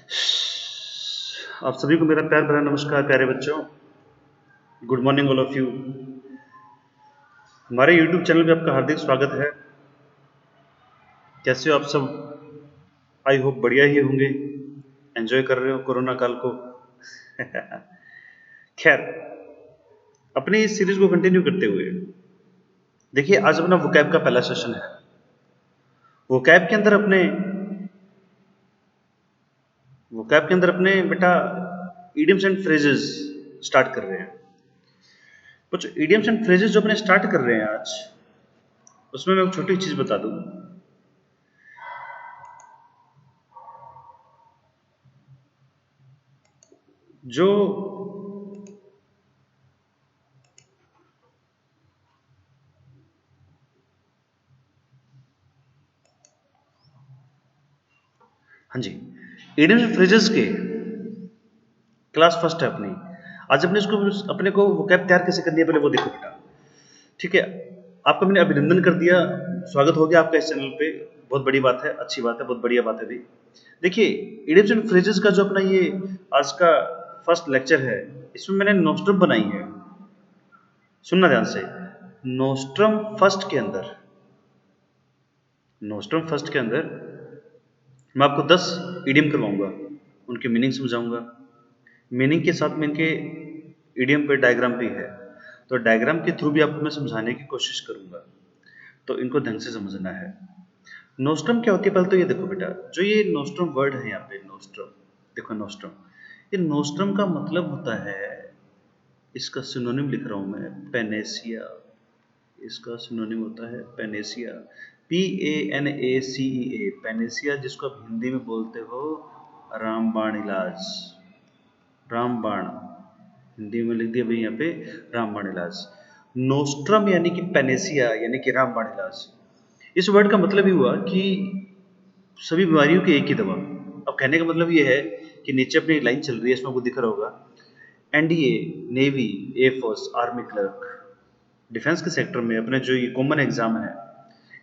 आप सभी को मेरा प्यार भरा नमस्कार प्यारे बच्चों। Good morning all of you. हमारे यूट्यूब चैनल पे आपका हार्दिक स्वागत है। कैसे हो आप सब? आई होप बढ़िया ही होंगे, एंजॉय कर रहे हो कोरोना काल को। खैर, अपनी इस सीरीज को कंटिन्यू करते हुए देखिए, आज अपना वोकैब का पहला सेशन है। वोकैब के अंदर अपने वोकैब के अंदर अपने बेटा इडियम्स एंड फ्रेजेस स्टार्ट कर रहे हैं। कुछ इडियम्स एंड फ्रेजेस जो अपने स्टार्ट कर रहे हैं आज, उसमें मैं एक छोटी चीज बता दूं। जो हाँ जी, इडियम्स एंड फ्रेजेस के क्लास फर्स्ट है अपनी। आज अपने को वोकैब तैयार कैसे करनी है पहले वो देखो बेटा। ठीक है, आपका मैंने अभिनंदन कर दिया, स्वागत हो गया आपका इस चैनल पे। बहुत बड़ी बात है, अच्छी बात है, बहुत बढ़िया बात है भी। देखिए, इडियम्स एंड फ्रेजेस का जो अपना ये आज का फर्स्ट लेक्चर है, इसमें मैंने नोस्ट्रम बनाई है। सुनना ध्यान से। नोस्ट्रम फर्स्ट के अंदर नोस्ट्रम फर्स्ट के अंदर मैं आपको 10 इडियम करवाऊंगा, उनकी मीनिंग समझाऊंगा। मीनिंग के साथ में इनके इडियम पे डायग्राम भी है, तो डायग्राम के थ्रू भी आपको मैं समझाने की कोशिश करूंगा, तो इनको ढंग से समझना है। नोस्ट्रम क्या होती है पहले तो ये देखो बेटा। जो ये नोस्ट्रम वर्ड है यहाँ पे, नोस्ट्रम देखो, नोस्ट्रम, ये नोस्ट्रम का मतलब होता है, इसका सिनोनिम लिख रहा हूं मैं, पेनेसिया। इसका सिनोनिम होता है पेनेसिया, PANACEA, पेनेसिया, जिसको आप हिंदी में बोलते हो रामबाण इलाज। रामबाण हिंदी में लिख दिया भाई यहाँ पे, रामबाण इलाज। नोस्ट्रम यानी कि पेनेसिया यानी कि रामबाण इलाज। इस वर्ड का मतलब ही हुआ कि सभी बीमारियों की एक ही दवा। अब कहने का मतलब ये है कि नीचे अपनी लाइन चल रही है, इसमें आपको दिख रहा होगा, NDA, navy, air force, army clerk. Defence के सेक्टर में अपने जो ये कॉमन एग्जाम है,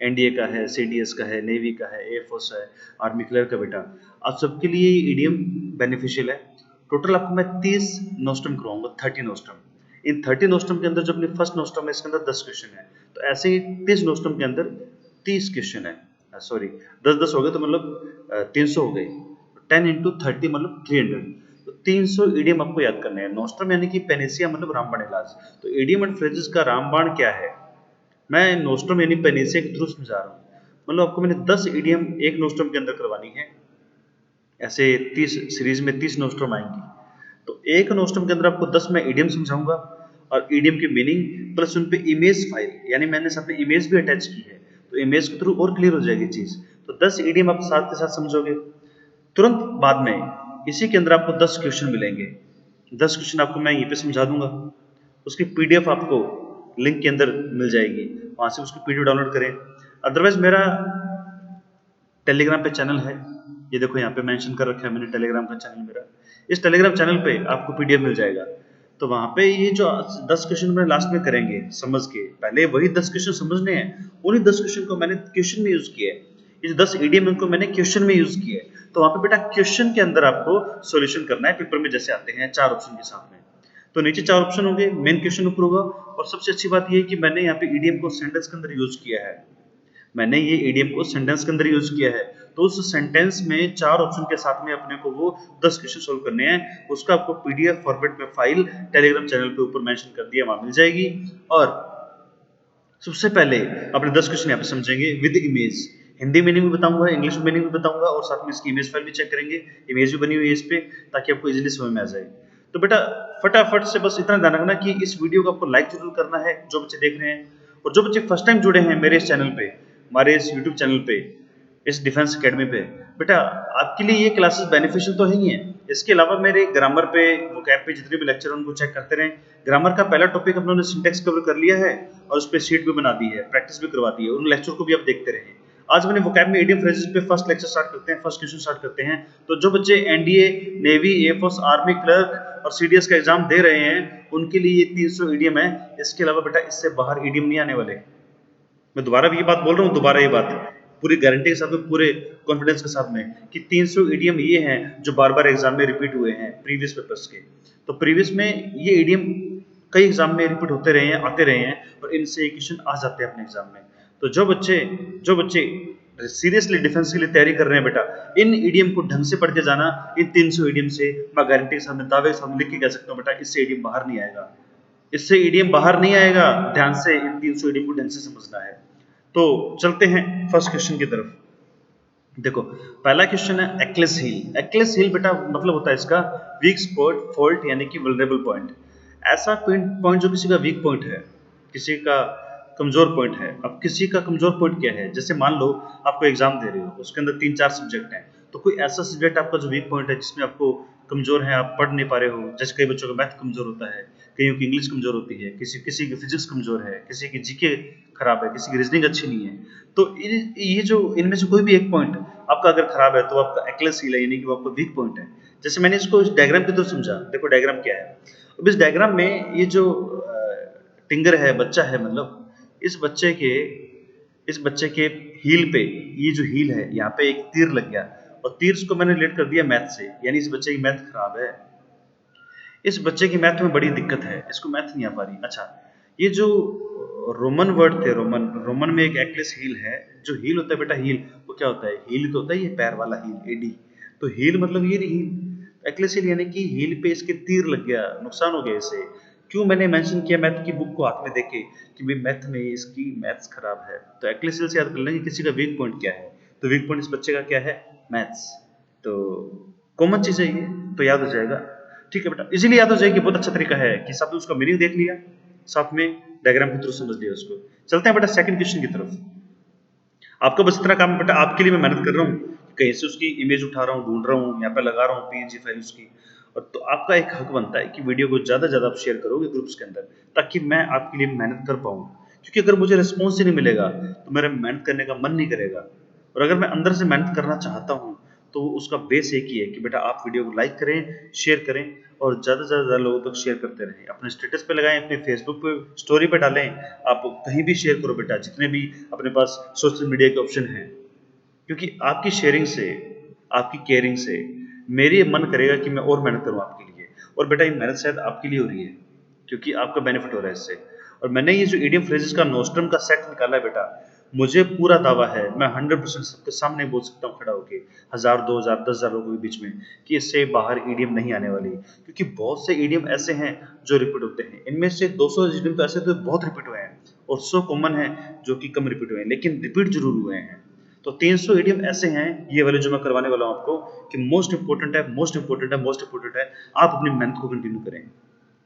NDA का है, CDS का है, नेवी का है, एयरफोर्स है, आर्मी क्लर्क का बेटा, आप सबके लिए ईडीएम बेनिफिशियल है। टोटल आपको मैं 30 नोस्ट्रम करवाऊंगा, 30 नोस्ट्रम। इन 30 नोस्ट्रम के अंदर जो अपनी फर्स्ट नोस्ट्रम है, इसके अंदर 10 क्वेश्चन है। तो ऐसे ही 30 नोस्ट्रम के अंदर 30 क्वेश्चन है। सॉरी, 10-10 हो गए तो मतलब 300 हो गए। 10 इंटू 30 मतलब 300। तो 300 ईडीएम आपको याद करने हैं। नोस्ट्रम यानी कि पेनेसिया मतलब रामबाण इलाज। तो ईडीएम एंड फ्रेजेस का रामबाण क्या है, मैं नोस्ट्रम यानी पेनेसिया के थ्रू समझा रहा हूँ। मतलब आपको मैंने 10 ईडीएम एक नोस्ट्रम के अंदर करवानी है। ऐसे 30 सीरीज में 30 नोस्ट्रम आएंगी, तो एक नोस्ट्रम के अंदर आपको 10 मैं ईडीएम समझाऊंगा, और ईडीएम की मीनिंग प्लस उन पे इमेज फाइल, यानी मैंने साथ में इमेज भी अटैच की है, तो इमेज के थ्रू और क्लियर हो जाएगी चीज। तो 10 ईडीएम आप साथ के साथ समझोगे। तुरंत बाद में इसी के अंदर आपको 10 क्वेश्चन मिलेंगे। 10 क्वेश्चन आपको मैं यहीं पे समझा दूंगा। उसकी पीडीएफ आपको लिंक के अंदर मिल जाएगी, वहां से उसकी पीडीएफ डाउनलोड करें। अदरवाइज मेरा टेलीग्राम पे चैनल है, ये देखो यहाँ पे मेंशन कर रखा है मैंने, टेलीग्राम का चैनल मेरा। इस टेलीग्राम चैनल पे आपको पीडीएफ मिल जाएगा। तो वहां पे ये जो 10 क्वेश्चन में लास्ट में करेंगे समझ के, पहले वही 10 क्वेश्चन समझने हैं, उन्हीं 10 क्वेश्चन को मैंने क्वेश्चन में यूज किया है। इस 10 ईडीएम को मैंने क्वेश्चन में यूज किया है। तो वहां पे बेटा क्वेश्चन के अंदर आपको सॉल्यूशन करना है, पेपर में जैसे आते हैं 4 ऑप्शन के साथ में। तो नीचे 4 ऑप्शन होंगे, मेन क्वेश्चन ऊपर होगा। और सबसे अच्छी बात ये है कि मैंने यहाँ पे ईडीएम को सेंटेंस के अंदर यूज किया है। मैंने ये ईडीएम को सेंटेंस के अंदर यूज किया है, तो उस सेंटेंस में 4 ऑप्शन के साथ में अपने को वो 10 क्वेश्चन सोल्व करने हैं। उसका आपको पीडीएफ फॉर्मेट में फाइल टेलीग्राम चैनल पे ऊपर मेंशन कर दिया, वहां मिल जाएगी। और सबसे पहले अपने 10 क्वेश्चन यहाँ पे समझेंगे विद इमेज। हिंदी मीनिंग भी बताऊंगा, इंग्लिश मीनिंग भी बताऊंगा, और साथ में इसकी इमेज फाइल भी चेक करेंगे। इमेज भी बनी हुई है इस पे, ताकि आपको इजीली समझ में आ जाए। तो बेटा फटाफट से बस इतना ध्यान रखना कि इस वीडियो को आपको लाइक जरूर करना है, जो बच्चे देख रहे हैं। और जो बच्चे फर्स्ट टाइम जुड़े हैं मेरे इस चैनल पे, हमारे इस यूट्यूब चैनल पे, इस डिफेंस एकेडमी पे, बेटा आपके लिए ये क्लासेस बेनिफिशियल तो ही है। इसके अलावा मेरे ग्रामर पे, वोकैब पे जितने भी लेक्चर हैं उनको चेक करते रहें। ग्रामर का पहला टॉपिक हम लोगों ने सिंटेक्स कवर कर लिया है, और उस पर शीट भी बना दी है, प्रैक्टिस भी करवा दी है। उन लेक्चर को भी आप देखते रहें। आज मैंने वोकैब में इडियम फ्रेजेस पे फर्स्ट लेक्चर स्टार्ट करते हैं, फर्स्ट क्वेश्चन स्टार्ट करते हैं। तो जो बच्चे NDA, navy, air force, army clerk और सीडीएस का एग्जाम दे रहे हैं, उनके लिए ये 300 ईडीएम है। इसके अलावा बेटा इससे बाहर ईडीएम नहीं आने वाले। मैं दोबारा भी ये बात बोल रहा हूँ, दोबारा ये बात, पूरी गारंटी के साथ में, पूरे कॉन्फिडेंस के साथ में, कि 300 ईडीएम ये हैं जो बार बार एग्जाम में रिपीट हुए हैं प्रीवियस पेपर्स के। तो प्रीवियस में ये ईडीएम कई एग्जाम में रिपीट होते रहे हैं, आते रहे हैं, और इनसे क्वेश्चन आ जाते हैं अपने एग्जाम में। तो जो बच्चे सीरियसली डिफेंस के लिए तैयारी कर रहे हैं बेटा, इन ईडीएम को ढंग से पढ़ के जाना। इन 300 ईडीएम से मैं गारंटी के साथ, दावे के साथ लिख के कह सकता हूँ बेटा, इससे ईडीएम बाहर नहीं आएगा, इससे ईडीएम बाहर नहीं आएगा। ध्यान से इन 300 ईडीएम को ढंग से समझना है। तो चलते हैं फर्स्ट क्वेश्चन की तरफ। देखो पहला क्वेश्चन है एक्लेस हील। एक्लेस हील बेटा मतलब होता है इसका वीक स्पॉट फॉल्ट, यानी कि वल्नरेबल पॉइंट। ऐसा पॉइंट जो किसी का वीक पॉइंट है, किसी का कमजोर पॉइंट है। अब किसी का कमजोर पॉइंट क्या है, जैसे मान लो आपको एग्जाम दे रहे हो, उसके अंदर 3-4 सब्जेक्ट हैं, तो कोई ऐसा सब्जेक्ट आपका जो वीक पॉइंट है, जिसमें आपको कमजोर है, आप पढ़ नहीं पा रहे हो। जैसे कई बच्चों का मैथ कमजोर होता है, कईयों की इंग्लिश कमजोर होती है, किसी की फिजिक्स कमजोर है, किसी की जीके खराब है, किसी की रीजनिंग अच्छी नहीं है। तो ये जो इनमें से कोई भी एक पॉइंट आपका अगर खराब है, तो आपका एक्लेस हील है, यानी कि वो आपका वीक पॉइंट है। जैसे मैंने इसको इस डायग्राम के थ्रू समझा। देखो डायग्राम क्या है। अब इस डायग्राम में ये जो टिंगर है, बच्चा है, मतलब इस बच्चे के हील पे, ये जो हील है, यहाँ पे एक तीर लग गया, और तीर को मैंने रिलेट कर दिया मैथ से, यानी इस बच्चे की मैथ खराब है। इस बच्चे की मैथ में बड़ी दिक्कत है, इसको मैथ नहीं आ पा रही। अच्छा, ये जो रोमन वर्ड थे, रोमन में एक एक्लेस हील है। जो हील होता है बेटा, हील वो क्या होता है, हील तो होता है ये पैर वाला हील, एडी। तो हील मतलब ये हील, एक्लेस हील यानी कि हील पे इसके तीर लग गया, नुकसान हो गया इसे। क्यों मैंने मेंशन किया मैथ की बुक को हाथ में देके कि भाई मैथ में इसकी मैथ्स खराब है। तो एक्लेस हील से याद कर लेंगे किसी का वीक पॉइंट क्या है। तो वीक पॉइंट इस बच्चे का क्या है, मैथ्स। तो कॉमन चीज है ये, तो याद हो जाएगा। ठीक है बेटा, इजीली याद हो जाएगी। बहुत अच्छा तरीका है कि साथ में उसका मीनिंग देख लिया, साथ में डायग्राम के थ्रू समझ लिया उसको। चलते हैं बेटा सेकंड क्वेश्चन की तरफ। आपका बस इतना काम है बेटा, आपके लिए मैं मेहनत कर रहा हूँ, कहीं से उसकी इमेज उठा रहा हूँ, ढूंढ रहा हूँ, यहाँ पे लगा रहा हूँ पीएनजी फाइल उसकी। और तो आपका एक हक बनता है कि वीडियो को ज्यादा ज्यादा आप शेयर करोगे ग्रुप्स के अंदर, ताकि मैं आपके लिए मेहनत कर पाऊँ। क्योंकि अगर मुझे रिस्पॉन्स ही नहीं मिलेगा, तो मेरा मेहनत करने का मन नहीं करेगा। और अगर मैं अंदर से मेहनत करना चाहता हूँ, तो उसका बेस एक ही है कि बेटा आप वीडियो को लाइक करें, शेयर करें, और ज़्यादा से ज़्यादा लोगों तक शेयर करते रहें। अपने स्टेटस पे लगाएं, अपने फेसबुक पे स्टोरी पे डालें, आप कहीं भी शेयर करो बेटा, जितने भी अपने पास सोशल मीडिया के ऑप्शन हैं। क्योंकि आपकी शेयरिंग से, आपकी केयरिंग से मेरी मन करेगा कि मैं और मेहनत करूँ आपके लिए। और बेटा ये मेहनत शायद आपके लिए हो रही है, क्योंकि आपका बेनिफिट हो रहा है इससे। और मैंने ये जो इडियम फ्रेजेस का नोस्ट्रम का सेट निकाला है बेटा, मुझे पूरा दावा है, मैं 100% सबके सामने बोल सकता हूँ खड़ा होके, 1000, 2000, 10,000 लोगों के बीच में, कि इससे बाहर ईडीएम नहीं आने वाली। क्योंकि बहुत से ईडीएम ऐसे हैं जो रिपीट होते हैं। इनमें से 200 ईडीएम तो ऐसे तो बहुत रिपीट हुए हैं, और 100 कॉमन है जो कि कम रिपीट हुए हैं, लेकिन रिपीट जरूर हुए हैं। तो 300 ईडीएम ऐसे हैं, ये वाले जो मैं करवाने वाला हूँ आपको, कि मोस्ट इंपोर्टेंट है, मोस्ट इंपोर्टेंट है, मोस्ट इंपोर्टेंट है। आप अपनी मेहनत को कंटिन्यू करें,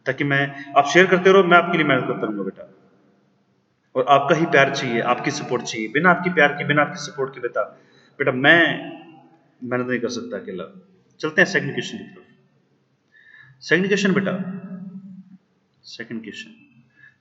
ताकि मैं, आप शेयर करते रहो, मैं आपके लिए मेहनत करता रहूंगा बेटा। और आपका ही प्यार चाहिए, आपकी सपोर्ट चाहिए। बिना आपकी प्यार के, बिना आपकी सपोर्ट के बेटा बेटा मैं मेहनत नहीं कर सकता अकेला। चलते हैं सेकंड क्वेश्चन की तरफ। सेकंड क्वेश्चन बेटा, सेकंड क्वेश्चन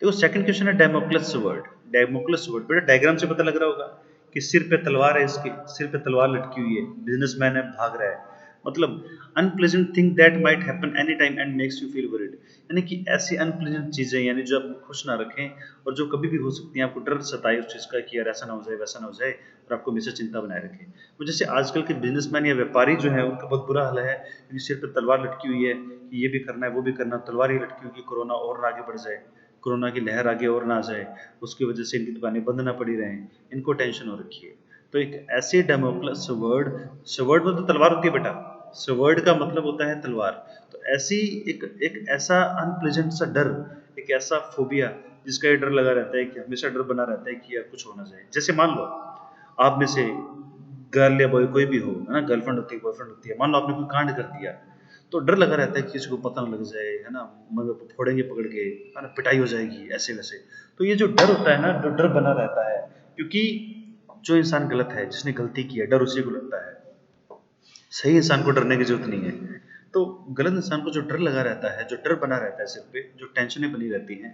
देखो, सेकंड क्वेश्चन है डेमोक्लस वर्ड। डेमोक्लस वर्ड बेटा डायग्राम से पता लग रहा होगा कि सिर पे तलवार है, इसके सिर पे तलवार लटकी हुई है, बिजनेसमैन है, भाग रहा है। मतलब unpleasant thing that might happen any time and makes you feel worried, यानी कि ऐसी अनप्लेजेंट चीजें, यानी जो आपको खुश ना रखें और जो कभी भी हो सकती हैं, आपको डर सताए उस चीज का कि यार ऐसा ना हो जाए, वैसा ना हो जाए, और आपको हमेशा चिंता बनाए रखें। तो जैसे आजकल के बिजनेसमैन या व्यापारी जो है, उनका बहुत बुरा हाल है, क्योंकि सिर पे तलवार लटकी हुई है कि ये भी करना है, वो भी करना, तलवार ही लटकी हुई कि कोरोना और आगे बढ़ जाए, कोरोना की लहर आगे और ना आ जाए, उसकी वजह से इनकी दुकानें बंद ना पड़ी रहें, इनको टेंशन हो रखी है। तो एक ऐसे डेमोक्लस वर्ड, स्वर्ड में तो तलवार होती है बेटा, स्वर्ड का मतलब होता है तलवार। तो ऐसी एक ऐसा अनप्लेजेंट सा डर, एक ऐसा फोबिया, जिसका ये डर लगा रहता है, कि हमेशा डर बना रहता है कि यार कुछ हो ना जाए। जैसे मान लो आप में से गर्ल या बॉय कोई भी हो, है ना, गर्लफ्रेंड होती है, बॉयफ्रेंड होती है, मान लो आपने कोई कांड कर दिया, तो डर लगा रहता है कि किसी को पता ना लग जाए, है ना, मतलब फोड़ेंगे पकड़ के, है ना, पिटाई हो जाएगी, ऐसे वैसे। तो ये जो डर होता है ना, जो डर बना रहता है, क्योंकि जो इंसान गलत है, जिसने गलती की है, डर उसी को लगता है। सही इंसान को डरने की जरूरत नहीं है। तो गलत इंसान को जो डर लगा रहता है, जो डर बना रहता है सिर पे, जो टेंशनें बनी रहती हैं,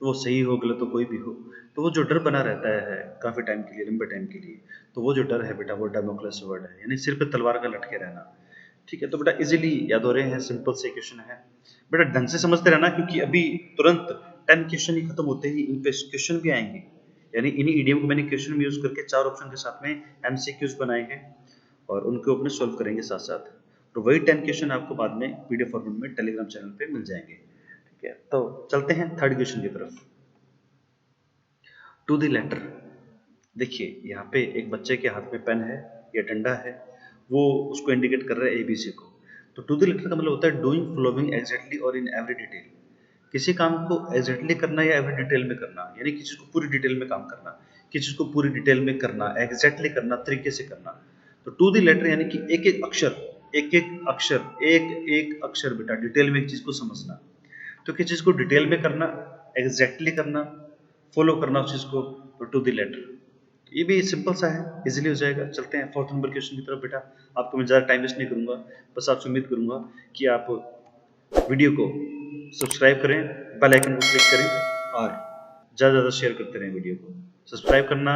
तो वो सही हो गलत हो कोई भी हो, तो वो जो डर बना रहता है काफी टाइम के लिए, लंबे टाइम के लिए, तो वो जो डर है बेटा, वो डेमोक्रेस वर्ड है, यानी सिर पे तलवार का लटके रहना। ठीक है, तो बेटा इजीली याद हो रहे हैं, सिंपल से क्वेश्चन है बेटा, ढंग से समझते रहना, क्योंकि अभी तुरंत 10 क्वेश्चन ही खत्म होते ही इन पे क्वेश्चन भी आएंगे। यानी इन्हीं ईडियम को मैंने क्वेश्चन में यूज करके 4 ऑप्शन के साथ में एमसीक्यूज बनाए हैं और उनको अपने सॉल्व करेंगे साथ साथ। तो वही 10 क्वेश्चन आपको बाद में पीडीएफ फॉर्मेट में टेलीग्राम चैनल पे मिल जाएंगे। ठीक है, तो चलते हैं थर्ड क्वेश्चन की तरफ। To the letter. देखिए यहाँ पे एक बच्चे के हाथ में पेन है या डंडा है, वो उसको इंडिकेट कर रहा है एबीसी को। तो टू द लेटर का मतलब होता है डूइंग फॉलोइंग एग्जैक्टली और इन एवरी डिटेल। किसी काम को एग्जैक्टली करना या एवरी डिटेल में करना, यानी किसी चीज को पूरी डिटेल में काम करना, किसी चीज को पूरी डिटेल में करना, एग्जैक्टली करना, तरीके से करना। तो टू द लेटर यानी कि एक एक अक्षर, एक एक अक्षर बेटा डिटेल में एक चीज को समझना। तो किसी चीज को डिटेल में करना, एग्जैक्टली करना, फॉलो करना उस चीज को, तो टू द लेटर। ये भी सिंपल सा है, इजीली हो जाएगा। चलते हैं फोर्थ नंबर क्वेश्चन की तरफ बेटा। आपको मैं ज़्यादा टाइम वेस्ट नहीं करूंगा, बस आपसे उम्मीद करूंगा कि आप वीडियो को सब्सक्राइब करें, बेल आइकन को क्लिक करें और ज़्यादा ज़्यादा शेयर करते रहें वीडियो को। सब्सक्राइब करना,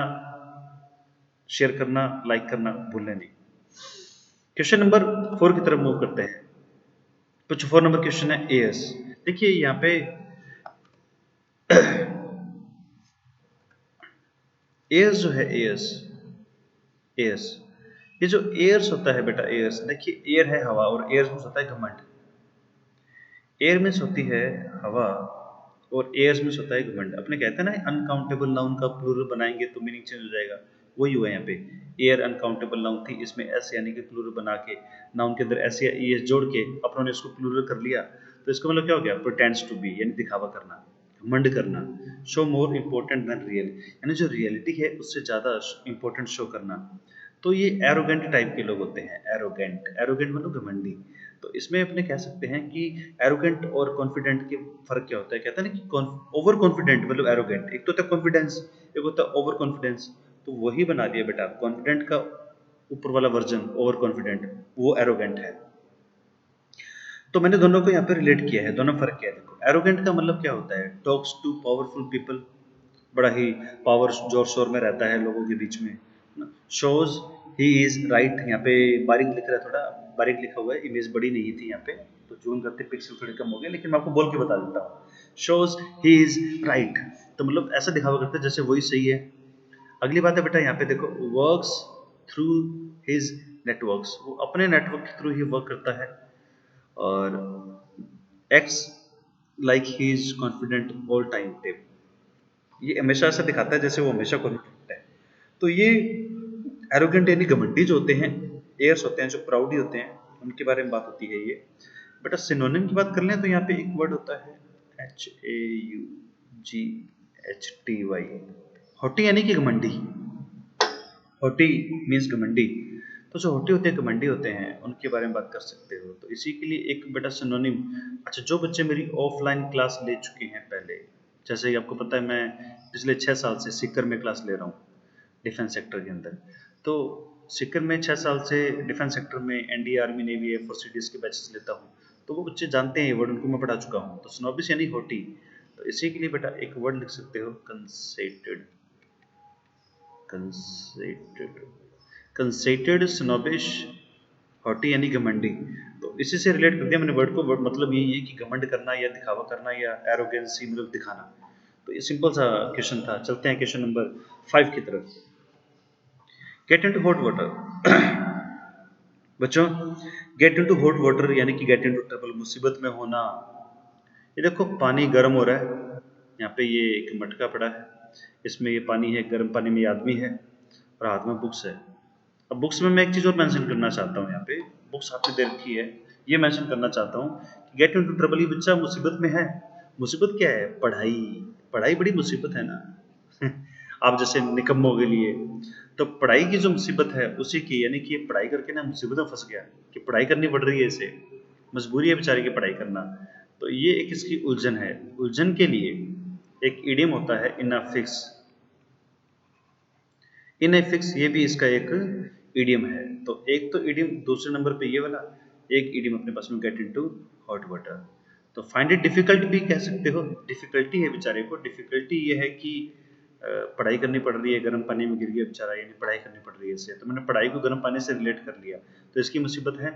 शेयर करना, लाइक करना भूलना नहीं। क्वेश्चन नंबर 4 की तरफ मूव करते हैं। कुछ 4 नंबर क्वेश्चन है एएस। देखिए यहाँ पे एयर्स जो है, एयर्स, ये जो एयर्स होता है बेटा, एयर्स देखिए, एयर है हवा और एयर्स में होता है घमंड। एयर मीन्स होती है हवा और एयर्स मीन्स होता है घमंड। अपने कहते हैं ना अनकाउंटेबल नाउन का प्लूरल बनाएंगे तो मीनिंग चेंज हो जाएगा, वही हुआ यहाँ पे। एयर अनकाउंटेबल नाउन थी, इसमें एस यानी कि प्लूरल बना के नाउन के अंदर एस या ईएस जोड़ के अपनों ने इसको प्लूरल कर लिया। तो इसका मतलब क्या हो गया, प्रिटेंड्स टू बी यानी दिखावा करना, घमंड करना। Show more important then real, यानी जो रियलिटी है उससे ज़्यादा इम्पोर्टेंट शो करना। तो ये एरोगेंट टाइप के लोग होते हैं, एरोगेंट, एरोगेंट मतलब घमंडी। तो इसमें अपने कह सकते हैं कि एरोगेंट और कॉन्फिडेंट के फर्क क्या होता है। कहता है ना कि ओवर कॉन्फिडेंट मतलब एरोगेंट, एक तो होता है कॉन्फिडेंस, एक होता है ओवर कॉन्फिडेंस। तो वही बना दिया बेटा, कॉन्फिडेंट का ऊपर वाला वर्जन ओवर कॉन्फिडेंट, वो एरोगेंट है। तो मैंने दोनों को यहाँ पे रिलेट किया है, दोनों फर्क क्या है देखो। एरोगेंट का मतलब क्या होता है, टॉक्स टू पावरफुल पीपल, बड़ा ही पावर जोर शोर में रहता है लोगों के बीच में। शोज ही इज राइट, यहाँ पे बारीक लिख रहा है, थोड़ा बारीक लिखा हुआ है, इमेज बड़ी नहीं थी यहाँ पे तो जूम करते पिक्सल थोड़े कम हो गए, लेकिन मैं आपको बोल के बता देता हूँ। शोज ही इज राइट, तो मतलब ऐसा दिखावा करते हैं जैसे वही सही है। अगली बात है बेटा यहाँ पे देखो, वर्क्स थ्रू हिज नेटवर्क्स, वो अपने नेटवर्क के थ्रू ही वर्क करता है। और x like he is confident all time tape, ये हमेशा ऐसा दिखाता है जैसे वो हमेशा कॉन्फिडेंट है। तो ये एरोगेंट यानी घमंडी जो होते हैं, एयर्स होते हैं जो प्राउडी होते हैं, उनके बारे में बात होती है ये। बेटा सिनोनिम की बात कर लें तो यहाँ पे एक वर्ड होता है HAUGHTY, हॉटी यानी कि घमंडी। हॉटी मीन्स घमंडी। तो जो हॉटी होते हैं, घमंडी होते हैं, उनके बारे में बात कर सकते हो। तो इसी के लिए एक बेटा सिनोनिम। अच्छा, जो बच्चे मेरी ऑफलाइन क्लास ले चुके हैं पहले, जैसे कि आपको पता है मैं पिछले 6 साल से सिक्कर में क्लास ले रहा हूँ डिफेंस सेक्टर के अंदर। तो सिक्कर में 6 साल से डिफेंस सेक्टर में NDA, army, navy, air force, CDS के बैचेस लेता हूँ। तो वो बच्चे जानते हैं ये वर्ड, उनको मैं पढ़ा चुका हूँ। तो स्नोबिस यानी हॉटी। तो इसी के लिए बेटा एक वर्ड लिख सकते हो, कंसेटेड, कंसेटेड, कंसेटेड, स्नोबिश, हॉटी यानी घमंडी। तो इसी से रिलेट कर दिया मैंने वर्ड को। वर्ड मतलब यही है कि घमंड करना या दिखावा करना या एरोगेंसी मतलब दिखाना। तो ये सिंपल सा क्वेश्चन था। चलते हैं क्वेश्चन नंबर 5 की तरफ। Get into hot water. बच्चों, गेट इनटू हॉट वाटर यानी कि गेट इनटू ट्रबल, मुसीबत में होना। ये देखो पानी गर्म हो रहा है, यहाँ पे ये एक मटका पड़ा है, इसमें ये पानी है, गर्म पानी में ये आदमी है और हाथ में बुक्स है। अब बुक्स में मैं एक चीज़ और मेंशन करना चाहता हूँ, यहाँ पे बुक्स आपने दे रखी है, ये मेंशन करना चाहता हूँ कि गेट इनटू ट्रबल, ये बच्चा मुसीबत में है। मुसीबत क्या है, पढ़ाई। पढ़ाई बड़ी मुसीबत है ना। आप जैसे निकम्मों के लिए, तो पढ़ाई की जो मुसीबत है उसी की, यानी कि ये पढ़ाई करके ना मुसीबत में फंस गया कि पढ़ाई करनी पड़ रही है इसे, मजबूरी है बेचारे की पढ़ाई करना। तो ये एक इसकी उलझन है। उलझन के लिए एक इडियम होता है इनअफिक्स। इनएफिक्स ये भी इसका एक इडियम है। तो एक तो इडियम दूसरे नंबर पे ये वाला, एक इडियम अपने पास में गेट इनटू हॉट वाटर। तो फाइंड इट डिफिकल्ट भी कह सकते हो, डिफिकल्टी है बेचारे को। डिफिकल्टी ये है कि पढ़ाई करनी पड़ रही है, गर्म पानी में गिर गया बेचारा, यानी पढ़ाई करनी पड़ रही है इसे। तो मैंने पढ़ाई को गर्म पानी से रिलेट कर लिया, तो इसकी मुसीबत है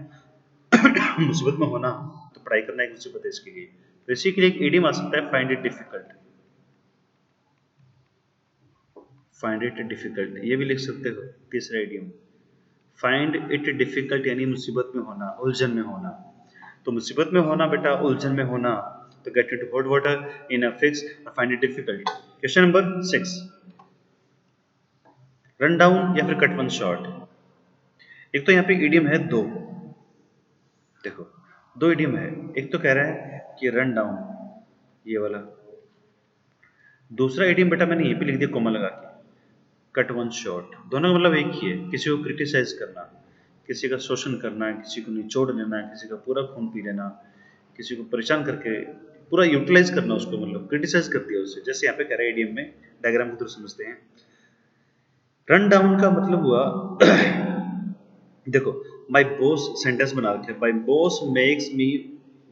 मुसीबत में होना, तो पढ़ाई करना एक मुसीबत है इसके लिए। तो इसी के लिए एक इडियम आ सकता है, find it difficult. Find it difficult, ये भी लिख सकते हो। तीसरा इडियम फाइंड इट डिफिकल्ट यानी मुसीबत में होना, उलझन में होना। तो मुसीबत में होना बेटा, उलझन में होना, तो get it hot water in a fix और find it difficult. Question number 6, run down या फिर कट वन शॉट। एक तो यहाँ पे इडियम है दो, देखो दो इडियम है। एक तो कह रहा है कि रन डाउन, ये वाला। दूसरा इडियम बेटा मैंने ये भी लिख दिया कोमा लगा के, कट वन शॉट। दोनों का मतलब एक ही है, किसी को क्रिटिसाइज करना, किसी का शोषण करना, किसी को निचोड़ लेना, किसी का पूरा खून पी लेना, किसी को परेशान करके पूरा यूटिलाइज करना उसको, मतलब क्रिटिसाइज कर दिया उससे। जैसे यहाँ पे कह रहे हैं इडियम में, डायग्राम के थ्रू समझते हैं। रन डाउन का मतलब हुआ देखो, माई बॉस सेंटेंस बना रखे, my boss makes me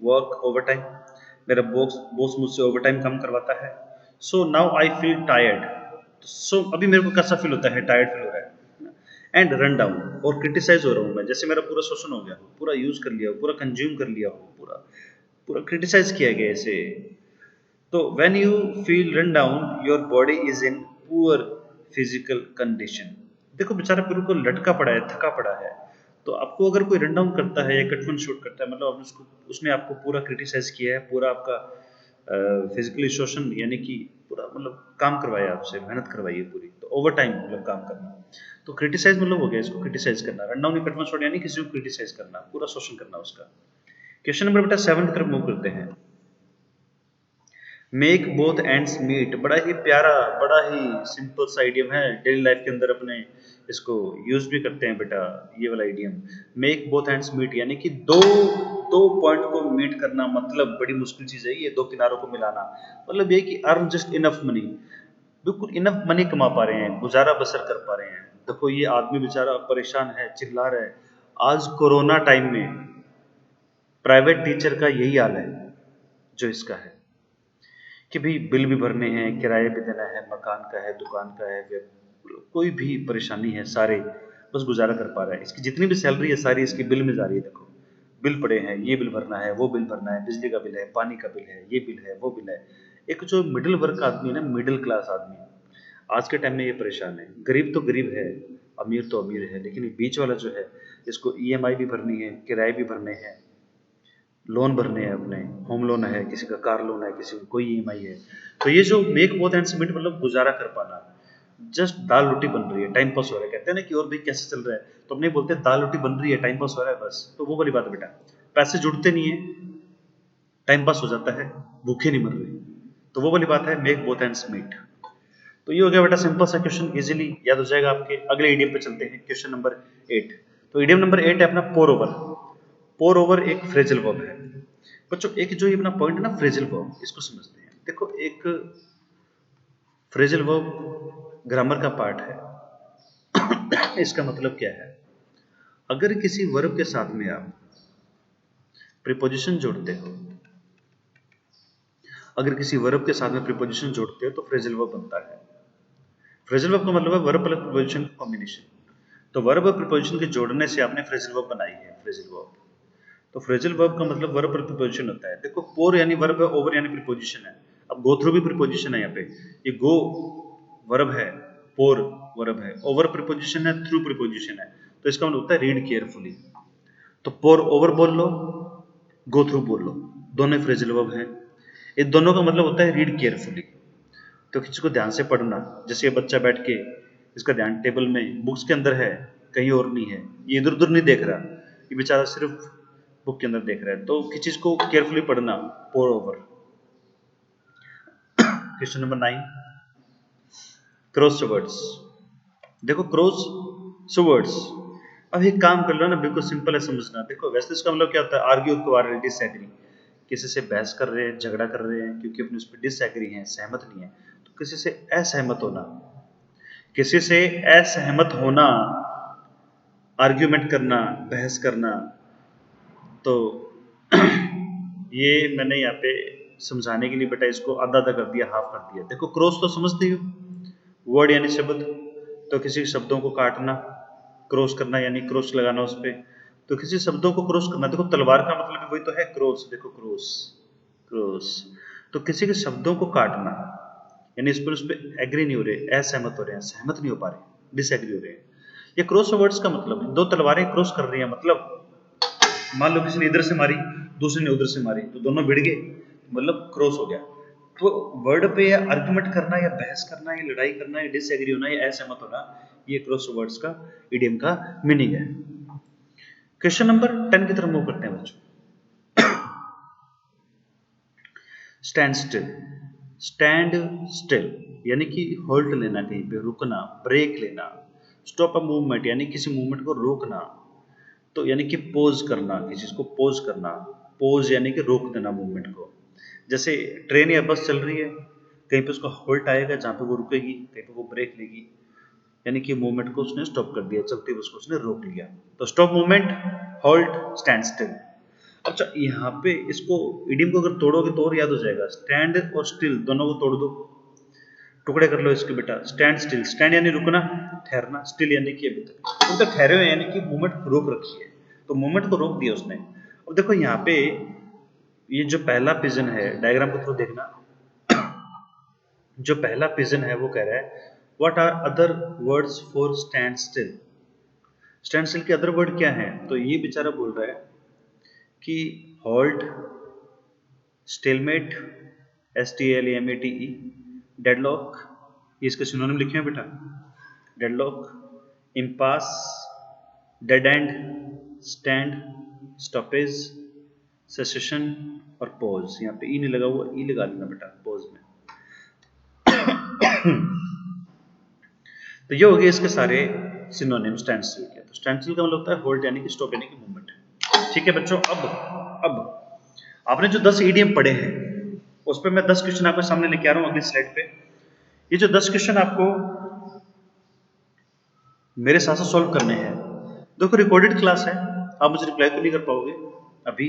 work over time, मेरा बॉस मुझसे ओवर टाइम काम करवाता है। So now I feel tired, so अभी मेरे को कैसा फील होता है, टायर्ड फील हो रहा है। एंड रन डाउन, और क्रिटिसाइज हो रहा हूँ मैं, जैसे मेरा पूरा शोषण हो गया, पूरा यूज कर लिया, पूरा कंज्यूम कर लिया हो, पूरा पूरा क्रिटिसाइज किया गया ऐसे। तो when you feel run down your body is in poor physical condition. देखो बेचारा बिल्कुल लटका पड़ा है, थका पड़ा है। तो आपको अगर कोई रन डाउन करता है या कट वन शॉट करता है, मतलब उसको, उसने आपको पूरा क्रिटिसाइज किया है, पूरा आपका फिजिकली शोषण यानी कि पूरा मतलब काम करवाया आपसे, मेहनत करवाई है पूरी, तो ओवर टाइम मतलब काम करना। तो क्रिटिसाइज मतलब हो गया इसको क्रिटिसाइज करना। रन डाउन या कट वन शॉट यानी किसी को क्रिटिसाइज करना, पूरा शोषण करना उसका। क्वेश्चन नंबर बेटा 7 की तरफ मूव करते हैं। मेक बोथ एंड्स मीट, बड़ा ही प्यारा, बड़ा ही सिंपल सा इडियम है, डेली लाइफ के अंदर अपने इसको यूज भी करते हैं बेटा, ये वाला idiom. Make both ends meet यानी कि दो दो पॉइंट को मीट करना, मतलब बड़ी मुश्किल चीज है ये, दो किनारों को मिलाना। मतलब ये कि अर्न जस्ट इनफ मनी, बिल्कुल इनफ मनी कमा पा रहे हैं, गुजारा बसर कर पा रहे हैं। देखो ये आदमी बेचारा परेशान है, चिल्ला रहा है। आज कोरोना टाइम में प्राइवेट टीचर का यही हाल है जो इसका है, कि भाई बिल भी भरने हैं, किराया भी देना है, मकान का है, दुकान का है, कोई भी परेशानी है, सारे बस गुजारा कर पा रहा है। इसकी जितनी भी सैलरी है सारी इसकी बिल में जा रही है। देखो बिल पड़े हैं, ये बिल भरना है, वो बिल भरना है, बिजली का बिल है, पानी का बिल है, ये बिल है, वो बिल है। एक जो मिडिल वर्ग का आदमी है ना, मिडिल क्लास आदमी, आज के टाइम में ये परेशान है। गरीब तो गरीब है, अमीर तो अमीर है, लेकिन ये बीच वाला जो है, इसको ईएमआई भी भरनी है, किराए भी भरने हैं, लोन भरने हैं, अपने होम लोन है, किसी का कार लोन है, किसी को कोई ईएमआई है। तो ये जो मेक बोथ एंड सबमिट मतलब गुजारा कर पाना, जस्ट दाल रोटी बन रही है, टाइम पास हो रहा है। कहते हैं ना कि और भाई कैसे चल रहा है, तो हम नहीं बोलते दाल रोटी बन रही है, टाइम पास हो रहा है बस। तो वो वाली बात है बेटा, पैसे जुड़ते नहीं है, टाइम पास हो जाता है, भूखे नहीं मर रहे। तो वो वाली बात है मेक बोथ एंड मीट। तो ये हो गया बेटा सिंपल सा क्वेश्चन, इजीली याद हो जाएगा आपके। अगले इडियम पे चलते हैं, क्वेश्चन नंबर 8। तो इडियम नंबर 8 है अपना पोर ओवर। पोर ओवर एक फ्रेजल वर्ब है बच्चों। एक जो ये अपना पॉइंट है ना फ्रेजल वर्ब, इसको समझते हैं। देखो एक फ्रेजल वर्ब ग्रामर का पार्ट है। इसका मतलब क्या है, अगर किसी वर्ब के साथ में आप प्रीपोजिशन जोड़ते हो, अगर किसी वर्ब के साथ में प्रीपोजिशन जोड़ते हो तो फ्रेजल वर्ब बनता है। फ्रेजल वर्ब का मतलब है वर्ब प्लस प्रीपोजिशन का कॉम्बिनेशन। तो वर्ब और प्रीपोजिशन के जोड़ने से आपने फ्रेजल वर्ब बनाई है, फ्रेजल वर्ब। तो फ्रेजल वर्ब का मतलब वर्ब पर प्रीपोजिशन होता है। देखो पोर यानी वर्ब है, ओवर यानी प्रीपोजिशन है। अब गो थ्रू भी प्रीपोजिशन है यहाँ पे, ये गो वर्ब है, पोर वर्ब है, ओवर प्रीपोजिशन है, थ्रू प्रीपोजिशन है। तो इसका मतलब होता है रीड केयरफुली। तो पोर ओवर बोल लो, गो थ्रू बोल लो, दोनों फ्रेजल वर्ब है। इन दोनों का मतलब होता है रीड केयरफुली, तो किसी को ध्यान से पढ़ना। जैसे ये बच्चा बैठ के, इसका ध्यान टेबल में बुक्स के अंदर है, कहीं और नहीं है, ये इधर उधर नहीं देख रहा, ये बेचारा सिर्फ बुक के अंदर देख रहा है। तो किसी चीज को केयरफुली पढ़ना, pore over. Question number 9, cross words. देखो क्रॉस वर्ड्स, अब एक काम कर लो ना, बिल्कुल सिंपल है समझना। देखो वैसे इसका मतलब क्या होता है, आर्ग्यू क्वारल डिसएग्री, किसी से बहस कर रहे हैं, झगड़ा कर रहे हैं, क्योंकि अपने उस पर डिसएग्री हैं, सहमत नहीं है। तो किसी से असहमत होना, किसी से असहमत होना, आर्ग्यूमेंट करना, बहस करना। तो ये मैंने यहाँ पे समझाने के लिए बेटा इसको आधा आधा कर दिया, हाफ कर दिया। देखो क्रॉस तो समझते हो, वर्ड यानी शब्द, तो किसी शब्दों को काटना, क्रॉस करना यानी क्रॉस लगाना उस पे। तो किसी शब्दों को क्रॉस करना, देखो तलवार का मतलब वही तो है क्रॉस, देखो क्रॉस क्रॉस। तो किसी के शब्दों को काटना, यानी इस पर उस पर एग्री नहीं हो रहे, असहमत हो रहे हैं, सहमत नहीं हो पा रहे, डिसएग्री हो रहे हैं। ये क्रॉस वर्ड्स का मतलब दो तलवारें क्रॉस कर रही हैं, मतलब मान लो किसी ने इधर से मारी, दूसरे ने उधर से मारी, तो दोनों भिड़ गए, मतलब क्रॉस हो गया। तो वर्ड पे या आर्गुमेंट करना या बहस करना या लड़ाई करना या डिसएग्री होना या असहमत होना, ये क्रॉस वर्ड्स का इडियम का मीनिंग है। क्वेश्चन नंबर 10 की तरफ मूव करते हैं बच्चों। स्टैंड स्टिल, स्टैंड स्टिल यानी कि होल्ड लेना, कहीं पे रुकना, ब्रेक लेना। स्टॉप अ मूवमेंट यानी किसी मूवमेंट को रोकना, तो यानी कि पोज करना, किसी चीज को पोज करना। पोज यानी कि रोक देना मूवमेंट को। जैसे ट्रेन या बस चल रही है, कहीं पे उसका होल्ट आएगा जहाँ पे वो रुकेगी, कहीं पे वो ब्रेक लेगी, यानी कि मूवमेंट को उसने स्टॉप कर दिया, चलती बस को उसने रोक लिया। तो stop movement, halt, stand still. अच्छा, यहाँ पे इसको इडियम को अगर तोड़ोगे तो और याद हो जाएगा। स्टैंड और स्टिल दोनों को तोड़ दो, टुकड़े कर लो इसके बेटा। स्टैंड स्टिल, स्टैंड यानी रुकना, ठहरना, स्टिल यानी कि अभी तक ठहरे हुए, यानी कि मूवमेंट रोक रखी है, तो मूवमेंट को रोक दिया उसने। अब देखो यहाँ पे ये जो पहला पिजन है, डायग्राम को थ्रू देखना, जो पहला पिजन है वो कह रहा है what are other words for stand still. Stand still के अदर वर्ड क्या है, तो ये बेचारा बोल रहा है कि हॉल्ट, स्टेलमेट, STLAMATE, डेडलॉक, ये इसके सिनोनिम लिखे हैं बेटा। Deadlock, impasse, dead and, stand, stoppage, cessation और पॉज। यहाँ पे ई नहीं लगा हुआ, ई लगा देना बेटा पॉज में। तो ये हो गए इसके सारे सिनोनिम स्टैंड स्टिल के। तो स्टैंड स्टिल का मतलब होता है होल्ड यानी कि स्टॉप यानी कि मूवमेंट। ठीक है बच्चों, अब आपने जो 10 ईडीएम पढ़े हैं उस पर मैं 10 क्वेश्चन आपके सामने लेके आ रहा हूँ अगली स्लाइड पे। ये जो 10 क्वेश्चन आपको मेरे साथ साथ सॉल्व करने हैं। देखो रिकॉर्डेड क्लास है, आप मुझे रिप्लाई तो नहीं कर पाओगे अभी,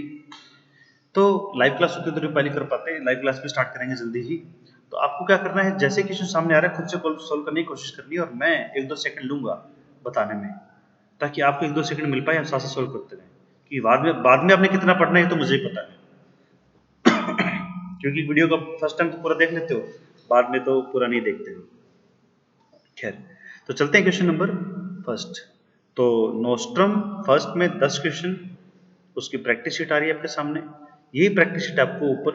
तो लाइव क्लास होती है तो रिप्लाई नहीं कर पाते, लाइव क्लास भी स्टार्ट करेंगे जल्दी ही। तो आपको क्या करना है, जैसे क्वेश्चन सामने आ रहा है खुद से सॉल्व करने की कोशिश करनी है, और मैं 1-2 सेकंड लूंगा बताने में, ताकि आपको 1-2 सेकंड मिल पाए, आप साथ साथ सॉल्व करते रहें। कि बाद में आपने कितना पढ़ना है तो मुझे ही पता है, क्योंकि वीडियो का फर्स्ट टाइम तो पूरा देख लेते हो, बाद में तो पूरा नहीं देखते हो। खैर, तो चलते हैं क्वेश्चन नंबर फर्स्ट। तो नोस्ट्रम फर्स्ट में 10 क्वेश्चन, उसकी प्रैक्टिस शीट आ रही है आपके सामने। यही प्रैक्टिस शीट आपको ऊपर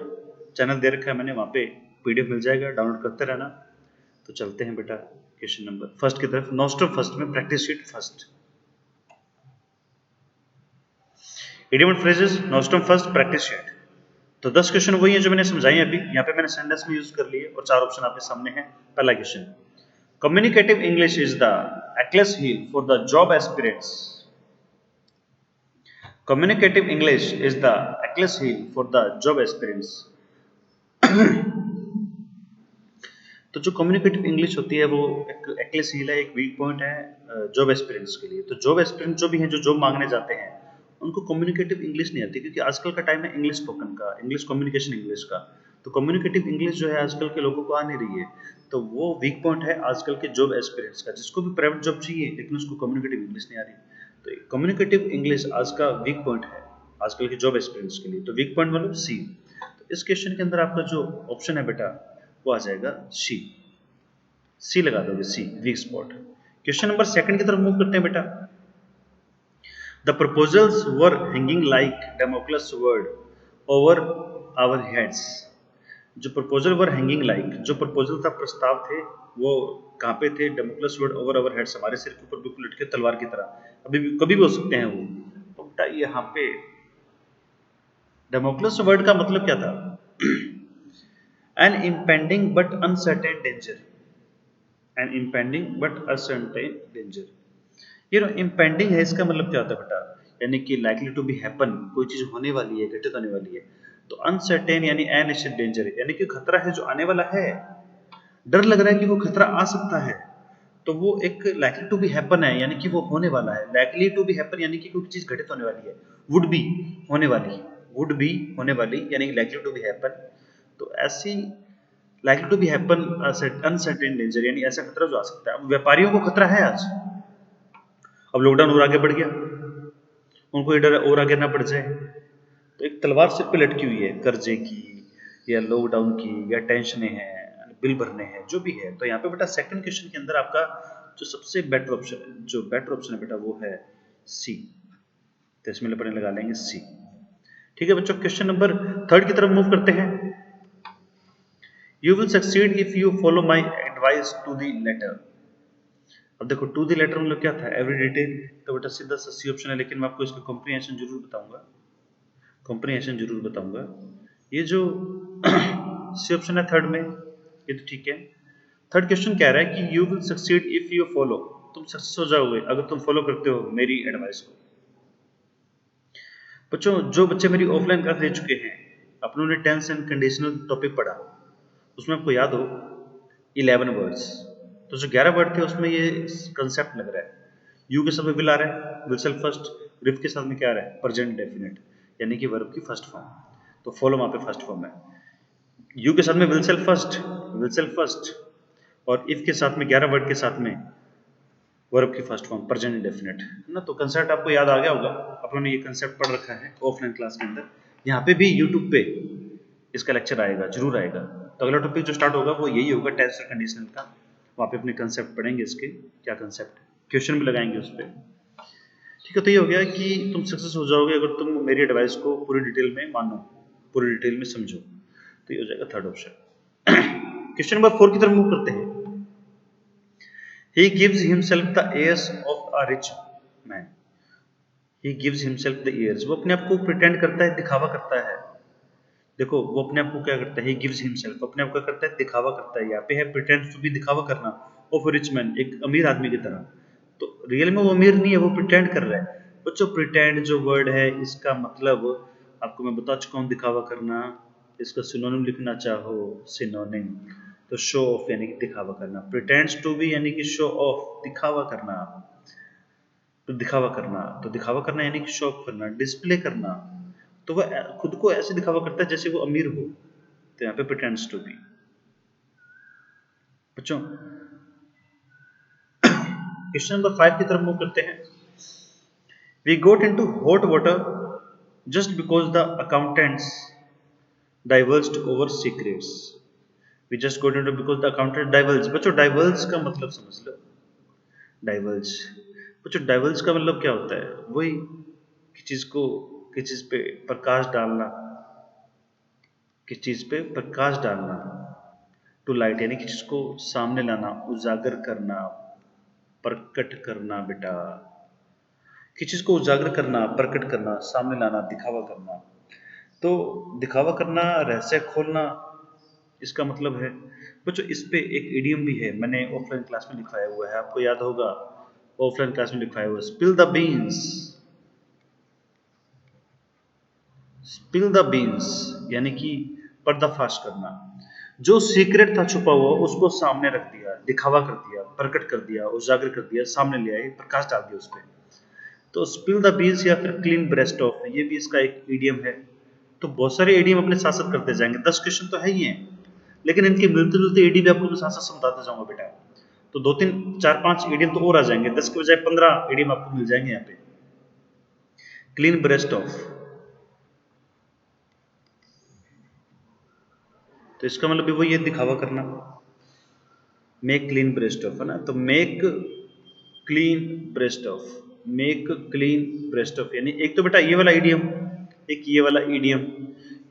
चैनल दे रखा है मैंने, वहाँ पे PDF मिल जाएगा, डाउनलोड करते रहना। तो चलते हैं बेटा क्वेश्चन नंबर फर्स्ट की तरफ। नोस्ट्रम फर्स्ट में practice sheet first, idiom and phrases, Nostrum first practice sheet. तो 10 क्वेश्चन वही है जो मैंने समझाई अभी, यहाँ पे मैंने सेंटेंस में यूज कर लिए और 4 ऑप्शन आपके सामने हैं। पहला question, communicative English is the Achilles heel for the job aspirants. Communicative English is the Achilles heel for the job aspirants. तो जो कम्युनिकेटिव इंग्लिश होती है वो एक एक्लेस हील है, एक वीक पॉइंट है जॉब एस्पिरेंट्स के लिए। तो जॉब एस्पिरेंट्स जो भी हैं, जो जॉब मांगने जाते हैं, उनको कम्युनिकेटिव इंग्लिश नहीं आती, क्योंकि आजकल का टाइम है इंग्लिश स्पोकन का, इंग्लिश कम्युनिकेशन इंग्लिश का। तो कम्युनिकेटिव इंग्लिश जो है आजकल के लोगों को आ नहीं रही है, तो वो वीक पॉइंट है आजकल के जॉब एस्पिरेंट्स का। जिसको भी प्राइवेट जॉब चाहिए लेकिन उसको कम्युनिकेटिव इंग्लिश नहीं आ रही, तो कम्युनिकेटिव इंग्लिश आज का वीक पॉइंट है आजकल के जॉब एस्पिरेंट्स के लिए। तो वीक पॉइंट मतलब सी। तो इस क्वेश्चन के अंदर आपका जो ऑप्शन है बेटा वो आ जाएगा सी। सी लगा दोगे, C weak spot. Question number second की तरफ मूव करते हैं बेटा। The proposals were hanging like Damocles sword over our heads. जो प्रपोजल वर हैंगिंग लाइक, जो प्रपोजल था, प्रस्ताव थे, वो कहाँ पे थे, Damocles sword over our heads, हमारे सिर के ऊपर बिल्कुल लटके तलवार की तरह, अभी भी कभी भी हो सकते हैं वो। तो बेटा यहाँ पे डेमोक्लस वर्ड का मतलब क्या था, an impending but uncertain danger, an impending but uncertain danger. ये नो इम्पेंडिंग है, इसका मतलब क्या होता है बेटा, यानी कि लाइकली टू बी हैपन, कोई चीज होने वाली है, घटित होने वाली है। तो अनसर्टेन यानी अनिश्चित, डेंजर यानी कि खतरा है जो आने वाला है, डर लग रहा है कि वो खतरा आ सकता है। तो वो एक लाइकली टू बी हैपन है, यानी कि वो होने वाला है। लाइकली टू बी हैपन यानी कि कोई चीज घटित होने वाली है, वुड बी होने वाली, वुड बी होने वाली यानी लाइकली टू बी हैपन। तो ऐसी likely to be happen uncertain danger यानी ऐसा खतरा जो आ सकता है। अब व्यापारियों को खतरा है आज, अब लॉकडाउन और आगे बढ़ गया, उनको ये डर और आगे ना बढ़ जाए, तो एक तलवार सिर पे लटकी हुई है, कर्जे की या लॉकडाउन की या टेंशनें हैं, बिल भरने हैं, जो भी है। तो यहाँ पे बेटा सेकंड क्वेश्चन के अंदर आपका जो सबसे बेटर ऑप्शन है बेटा वो है सी। तो इसमें अपन लगा लेंगे सी। ठीक है बच्चों, क्वेश्चन नंबर थर्ड की तरफ मूव करते हैं। You will succeed if you follow my advice to the letter. अब देखो टू द लेटर मतलब क्या था, एवरी डिटेल। तो बेटा सीधा सा सी ऑप्शन है, लेकिन मैं आपको इसका कॉम्प्रिहेंशन जरूर बताऊंगा। ये जो सी ऑप्शन है थर्ड में, ये तो ठीक है। थर्ड क्वेश्चन कह रहा है कि you will succeed if you follow, तुम सक्सेस हो जाओगे अगर तुम फॉलो करते हो मेरी एडवाइस को। बच्चों जो बच्चे मेरी ऑफलाइन क्लास ले चुके हैं, अपनों ने टेंस एंड कंडीशनल टॉपिक पढ़ा, उसमें आपको याद हो 11 वर्ड्स, तो जो 11 वर्ड थे उसमें ये कंसेप्ट लग रहा है। यू के साथ में विल आ रहा है, विल सेल्फ फर्स्ट। रिफ के साथ में क्या आ रहा है, प्रेजेंट डेफिनेट, यानी कि वर्ब की फर्स्ट फॉर्म। तो फॉलो वहां पे फर्स्ट फॉर्म है। यू के साथ में विल सेल्फ फर्स्ट, और इफ के साथ में 11 वर्ड के साथ में वर्ब की फर्स्ट फॉर्म प्रेजेंट इंडेफिनिट है ना। तो कंसेप्ट आपको याद आ गया होगा, अपन ने ये कंसेप्ट पढ़ रखा है ऑफलाइन क्लास के अंदर। यहाँ पे भी यूट्यूब पे इसका लेक्चर आएगा, जरूर आएगा। तो अगला टॉपिक जो स्टार्ट होगा वो यही होगा, टेंस और कंडीशनल का। वहाँ पे अपने कंसेप्ट पढ़ेंगे, इसके क्या कंसेप्ट है, क्वेश्चन भी लगाएंगे उस पर। ठीक है, तो ये हो गया कि तुम सक्सेस हो जाओगे अगर तुम मेरी एडवाइस को पूरी डिटेल में मानो, पूरी डिटेल में समझो। तो ये हो जाएगा थर्ड ऑप्शन। क्वेश्चन नंबर 4 की तरफ मूव करते हैं। He gives himself the airs of a rich man. He gives himself the airs. वो अपने आप को प्रिटेंड करता है, दिखावा करता है। देखो वो अपने आप को क्या करता है, he gives himself, अपने आप को क्या करता है, दिखावा करता है। यहाँ पे है प्रिटेंड टू भी, दिखावा करना, ऑफ रिच मैन, एक अमीर आदमी की तरह। तो रियल में वो अमीर नहीं है, वो प्रिटेंड कर रहा है। बच्चों प्रिटेंड जो वर्ड है इसका मतलब आपको मैं बता चुका हूँ, दिखावा करना। इसका सिनोनिम लिखना चाहो, सिनोनिम तो शो ऑफ यानी कि दिखावा करना, प्रिटेंड्स टू बी यानी कि शो ऑफ, दिखावा करना। तो दिखावा करना यानी कि शो ऑफ करना, डिस्प्ले करना। तो वह खुद को ऐसे दिखावा करता है जैसे वो अमीर हो। तो यहाँ पे प्रिटेंड्स टू बी। बच्चों क्वेश्चन नंबर 5 की तरफ मूव करते हैं। We got into hot water just because the accountants divorced over secrets. We just got into because the accountant divorce. बच्चों डाइवर्स का मतलब समझ लो, डाइवर्स। बच्चों डाइवर्स का मतलब क्या होता है, वही किसी चीज पे प्रकाश डालना, किसी चीज पे प्रकाश डालना। टू लाइट यानी किसी चीज को सामने लाना, उजागर करना, प्रकट करना। बेटा किसी चीज को उजागर करना, प्रकट करना, सामने लाना, दिखावा करना। तो दिखावा करना, रहस्य खोलना, इसका मतलब है। बच्चों इस पे एक इडियम भी है, मैंने ऑफलाइन क्लास में लिखवाया हुआ है, आपको याद होगा ऑफलाइन क्लास में लिखवाया हुआ, spill the beans. Spill the beans यानी कि पर्दाफाश करना। जो सीक्रेट था छुपा हुआ उसको सामने रख दिया, दिखावा कर दिया, प्रकट कर दिया, उजागर कर दिया, सामने ले आए, प्रकाश डाल दिया उस पर। तो स्पिल द बीन्स या फिर क्लीन ब्रेस्ट ऑफ, ये भी इसका एक ईडियम है। तो बहुत सारे ईडियम अपने साथ साथ करते जाएंगे, 10 क्वेश्चन तो है ही है, लेकिन इनके मिलते जुलते ईडी भी आपको मैं साथ साथ समझाते जाऊंगा बेटा। तो 2 3 4 5 ईडियम तो और आ जाएंगे, 10 के बजाय 15 ईडियम आपको मिल जाएंगे यहाँ पे। क्लीन ब्रेस्ट ऑफ, तो इसका मतलब भी वही है, दिखावा करना। मेक क्लीन ब्रेस्ट ऑफ है ना, तो make clean breast of, make clean breast of यानी एक तो बेटा ये वाला ईडियम, एक ये वाला ईडियम।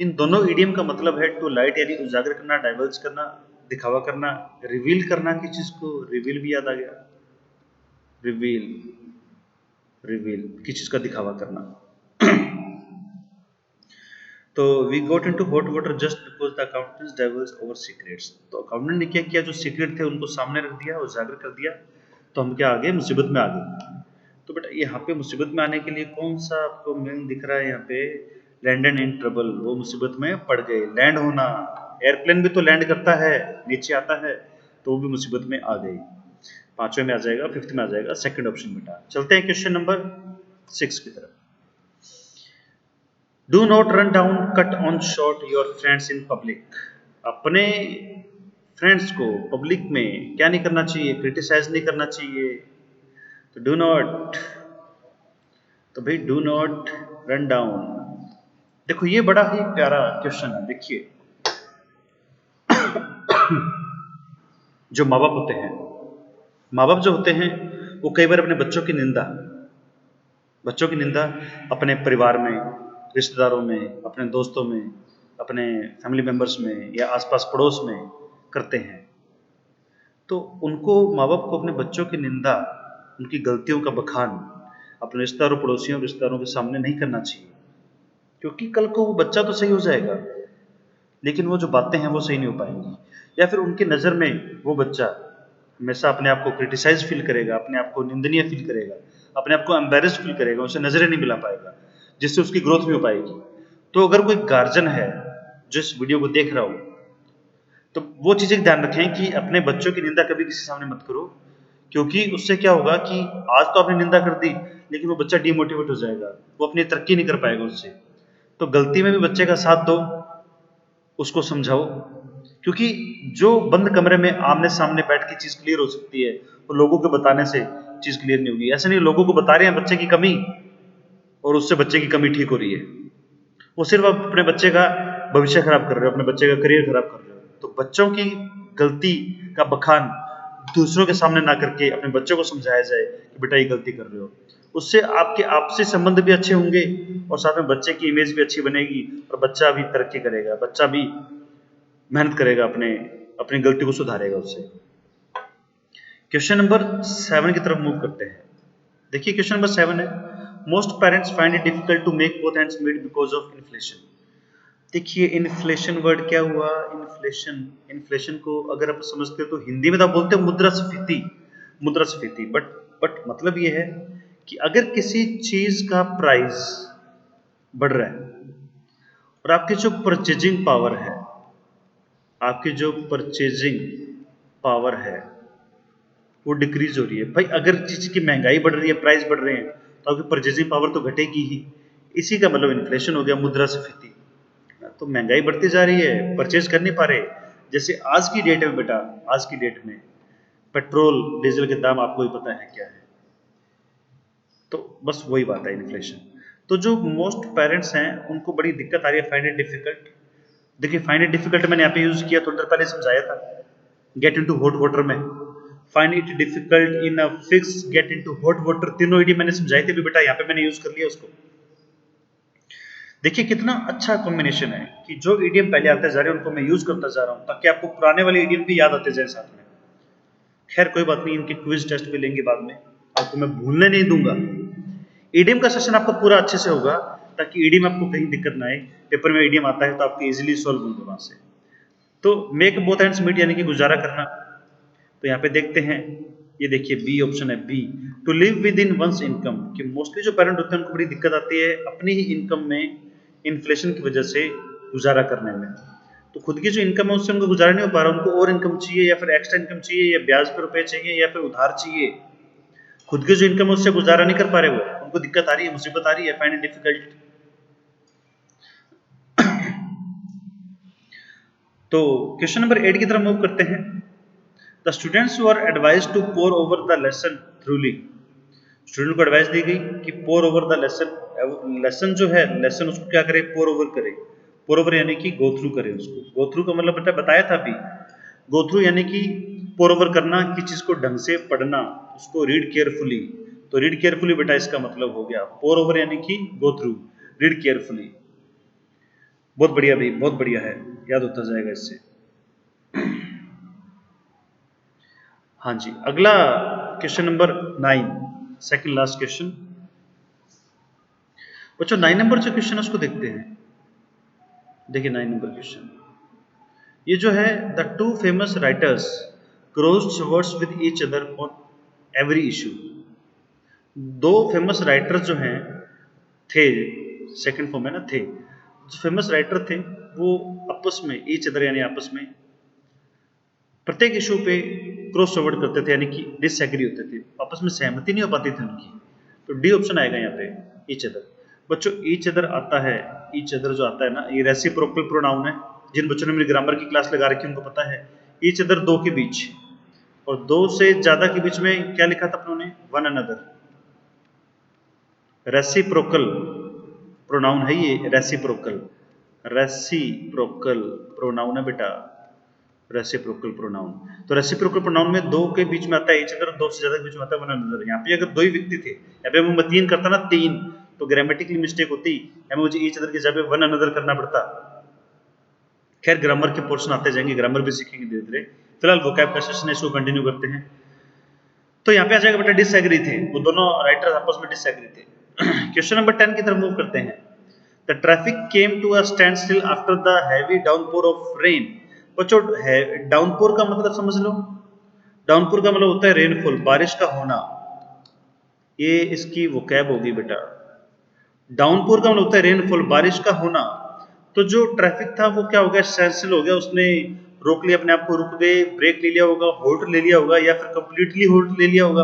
इन दोनों ईडियम का मतलब है टू लाइट यानी उजागर करना, डाइवर्स करना, दिखावा करना, रिवील करना की चीज को, रिवील भी याद आ गया, रिवील, रिवील किस चीज का दिखावा करना। तो we got into hot water just because the accountants divorce over secrets. तो अकाउंटेंट ने क्या किया, जो सीक्रेट थे उनको सामने रख दिया, उजागर कर दिया। तो हम क्या आ गए, मुसीबत में आ गए। तो बेटा यहाँ पे मुसीबत में आने के लिए कौन सा आपको मीन दिख रहा है, यहाँ पे लैंडेड इन ट्रबल, वो मुसीबत में पड़ गए। लैंड होना, एयरप्लेन भी तो लैंड करता है, नीचे आता है, तो वो भी मुसीबत में आ गई। 5वें में आ जाएगा, 5th में आ जाएगा सेकंड ऑप्शन बेटा। चलते हैं क्वेश्चन नंबर 6 की तरफ। Do not run down cut on short your friends in public. अपने फ्रेंड्स को पब्लिक में क्या नहीं करना चाहिए, क्रिटिसाइज नहीं करना चाहिए। तो डू नॉट, तो भाई डू नॉट रन डाउन। देखो ये बड़ा ही प्यारा क्वेश्चन है, देखिए जो माँ बाप होते हैं, माँ बाप जो होते हैं वो कई बार अपने बच्चों की निंदा अपने परिवार में, रिश्तेदारों में, अपने दोस्तों में, अपने फैमिली मेंबर्स में या आसपास पड़ोस में करते हैं। तो उनको, माँ बाप को अपने बच्चों की निंदा, उनकी गलतियों का बखान अपने रिश्तेदारों, पड़ोसियों, रिश्तेदारों के सामने नहीं करना चाहिए, क्योंकि कल को वो बच्चा तो सही हो जाएगा लेकिन वो जो बातें हैं वो सही नहीं हो पाएंगी, या फिर उनकी नज़र में वो बच्चा हमेशा अपने आप को क्रिटिसाइज फील करेगा, अपने आप को निंदनीय फील करेगा, अपने आप को एम्बेरस्ड फील करेगा, उसे नजरें नहीं मिला पाएगा, जिससे उसकी ग्रोथ नहीं हो पाएगी। तो अगर कोई गार्जियन है जो इस वीडियो को देख रहा हो, तो वो चीजें ध्यान रखें कि अपने बच्चों की निंदा कभी किसी सामने मत करो, क्योंकि उससे क्या होगा कि आज तो आपने निंदा कर दी लेकिन वो बच्चा डिमोटिवेट हो जाएगा, वो अपनी तरक्की नहीं कर पाएगा उससे। तो गलती में भी बच्चे का साथ दो, उसको समझाओ, क्योंकि जो बंद कमरे में आमने सामने बैठ के चीज क्लियर हो सकती है वो लोगों के बताने से चीज क्लियर नहीं होगी। ऐसा नहीं लोगों को बता रहे हैं बच्चे की कमी और उससे बच्चे की कमी ठीक हो रही है, वो सिर्फ आप अपने बच्चे का भविष्य खराब कर रहे हो, अपने बच्चे का करियर खराब कर रहे हो। तो बच्चों की गलती का बखान दूसरों के सामने ना करके अपने बच्चों को समझाया जाए कि बेटा ये गलती कर रहे हो, उससे आपके आपसी संबंध भी अच्छे होंगे और साथ में बच्चे की इमेज भी अच्छी बनेगी और बच्चा भी तरक्की करेगा, बच्चा भी मेहनत करेगा, अपनी गलती को सुधारेगा उससे। क्वेश्चन नंबर 7 की तरफ मूव करते हैं। देखिए क्वेश्चन नंबर 7 है, most parents find it difficult to make both ends meet because of inflation. देखिए इन्फ्लेशन वर्ड क्या हुआ, इन्फ्लेशन को अगर आप समझते हो तो हिंदी में तो आप बोलते हो मुद्रास्फीति, बट मतलब ये है कि अगर किसी चीज का प्राइस बढ़ रहा है और आपकी जो परचेजिंग पावर है वो डिक्रीज हो रही है। भाई अगर चीज की महंगाई बढ़ रही है, प्राइस बढ़ रहे हैं, तो आपकी परचेजिंग पावर तो घटेगी ही। इसी का मतलब इन्फ्लेशन हो गया, मुद्रास्फीति। तो महंगाई बढ़ती जा रही है, परचेज कर नहीं पा रहे। जैसे आज की डेट में बेटा, आज की डेट में पेट्रोल डीजल के दाम आपको ही पता है क्या है। तो बस वही बात है, इन्फ्लेशन। तो जो मोस्ट पेरेंट्स हैं उनको बड़ी दिक्कत आ रही है, फाइंड इट डिफिकल्ट। देखिए फाइंड इट डिफिकल्ट मैंने यहाँ पे यूज किया, थोड़ी देर पहले समझाया था, गेट इनटू हॉट वाटर में। Find it difficult in a fix, get into hot water, तीनों इडियम मैंने समझाई थी भी बेटा, यहाँ पे मैंने यूज कर लिया उसको। देखिए कितना अच्छा कॉम्बिनेशन है कि जो इडियम पहले आते जा रहे हैं उनको मैं यूज करता जा रहा हूं ताकि आपको पुराने वाले इडियम भी याद आते जाए साथ में। खैर कोई बात नहीं, इनके क्विज टेस्ट भी लेंगे बाद में, आपको मैं भूलने नहीं दूंगा। इडियम का सेशन आपको पूरा अच्छे से होगा ताकि इडियम आपको कहीं दिक्कत ना आए, पेपर में इडियम आता है तो आपको इजीली सॉल्व होंगे वहां से। तो मेक बोथ एंड्स मीट यानी कि गुजारा करना। तो यहाँ पे देखते हैं, ये देखिए बी ऑप्शन है, B to live within one's income, कि मोस्टली जो पेरेंट होते हैं उनको बड़ी दिक्कत आती है अपनी ही इनकम में इन्फ्लेशन की वजह से गुजारा करने में। तो खुद की जो इनकम है उससे उनको गुजारा नहीं हो पा रहा, उनको और इनकम चाहिए या फिर एक्स्ट्रा इनकम चाहिए या ब्याज पर रुपए चाहिए या फिर उधार चाहिए। खुद की जो इनकम है उससे गुजारा नहीं कर पा रहे, वो उनको दिक्कत आ रही है, मुसीबत आ रही है, फाइंड इट डिफिकल्ट। तो क्वेश्चन नंबर 8 की तरफ मूव करते हैं। The students were advised to pore over the lesson thoroughly. Student को एडवाइस दी गई कि pore over the lesson, lesson जो है लेसन उसको क्या करे, पोर ओवर करे। पोर ओवर यानी कि गो थ्रू करे उसको। गो थ्रू का मतलब बेटा बताया था अभी, गो थ्रू यानी कि पोर ओवर करना, कि चीज को ढंग से पढ़ना, उसको रीड केयरफुली। तो रीड केयरफुली बेटा इसका मतलब हो गया, पोर ओवर यानी कि गो थ्रू, रीड केयरफुली। बहुत बढ़िया भाई, बहुत बढ़िया है, याद होता जाएगा इससे। हाँ जी, अगला question number 9, second last question. बच्चों 9 नंबर जो क्वेश्चन है उसको देखते हैं। देखिए 9 नंबर क्वेश्चन, ये जो है, the two famous writers crossed words with each other on every issue. दो फेमस राइटर्स जो हैं थे, सेकंड फॉर्म है ना, थे, जो फेमस राइटर थे वो आपस में, ईच अदर यानी आपस में, प्रत्येक इशू पे क्रॉस वर्ड करते थे, यानी कि डिसएग्री होते थे, आपस में सहमति नहीं हो पाती थी उनकी। तो डी ऑप्शन आएगा यहाँ पे, ईच अदर। बच्चों ईच अदर आता है, ईच अदर जो आता है ना, ये रेसिप्रोकल प्रोनाउन है। जिन बच्चों ने मेरी ग्रामर की क्लास लगा रखी है उनको पता है, ईच अदर दो के बीच, और दो से ज्यादा के बीच में क्या लिखा था अपनों ने, वन अनदर। रेसिप्रोकल प्रोनाउन है ये, रेसिप्रोकल प्रोनाउन है बेटा। Reciprocal pronoun. तो रेसिप्रोकल प्रोनाउन में दो के बीच में आता है each other, दो से ज्यादा के बीच में आता है वन अनदर। यहाँ पे अगर दो ही व्यक्ति थे, यहाँ पे मैं तीन करता ना तीन, तो ग्रामेटिकली मिस्टेक होती, यहाँ मुझे each other की जगह वन अनदर करना पड़ता। खैर ग्रामर के पोर्शन आते जाएंगे, ग्रामर भी सीखेंगे धीरे धीरे। फिलहाल वोकैब का सेशन है, इसको कंटिन्यू करते हैं। तो यहाँ पे आ जाएगा बेटा डिसएग्री थे, वो दोनों राइटर आपस में डिसएग्री थे। क्वेश्चन नंबर 10 की तरफ मूव करते हैं। The traffic came to a standstill after the heavy downpour of rain. बच्चों डाउनपोर का मतलब समझ लो, डाउनपोर का मतलब होता है रेनफॉल, बारिश का होना। ये इसकी वोकैब होगी बेटा। डाउनपोर का मतलब होता है रेनफॉल, बारिश का होना। तो जो ट्रैफिक था वो क्या हो गया, स्टैंडस्टिल हो गया, उसने रोक लिया अपने आप को, रुक गए, ब्रेक ले लिया होगा, होल्ड ले लिया होगा, या फिर कंप्लीटली होल्ड ले लिया होगा।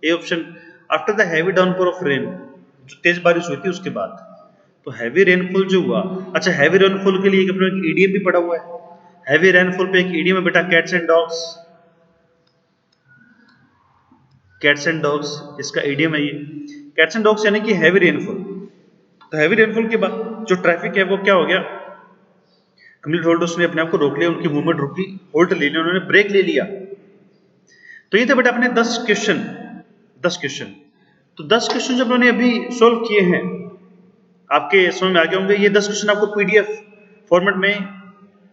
A option. After the heavy downpour of rain, जो तेज बारिश हुई थी उसके बाद। तो हैवी रेनफॉल जो हुआ, अच्छा हैवी रेनफॉल के लिए एक अपने ईडीएम भी पड़ा हुआ है। हैवी रेनफॉल पे एक ईडीएम है बेटा, cats and dogs. Cats and dogs इसका ईडीएम है ये। कैट्स एंड डॉग्स यानी कि हैवी रेनफॉल। तो हैवी रेनफॉल के बाद जो ट्रैफिक है वो क्या हो गया, कंप्लीट होल्ड, उसने अपने आप को रोक लिया, उनकी मूवमेंट रुकी, होल्ड ले लिया, उन्होंने ब्रेक ले लिया। तो ये थे बेटा अपने 10 क्वेश्चन। 10 क्वेश्चन। तो 10 क्वेश्चन जब उन्होंने अभी सोल्व किए हैं, आपके समझ में आ गए होंगे। ये 10 क्वेश्चन आपको पीडीएफ फॉर्मेट में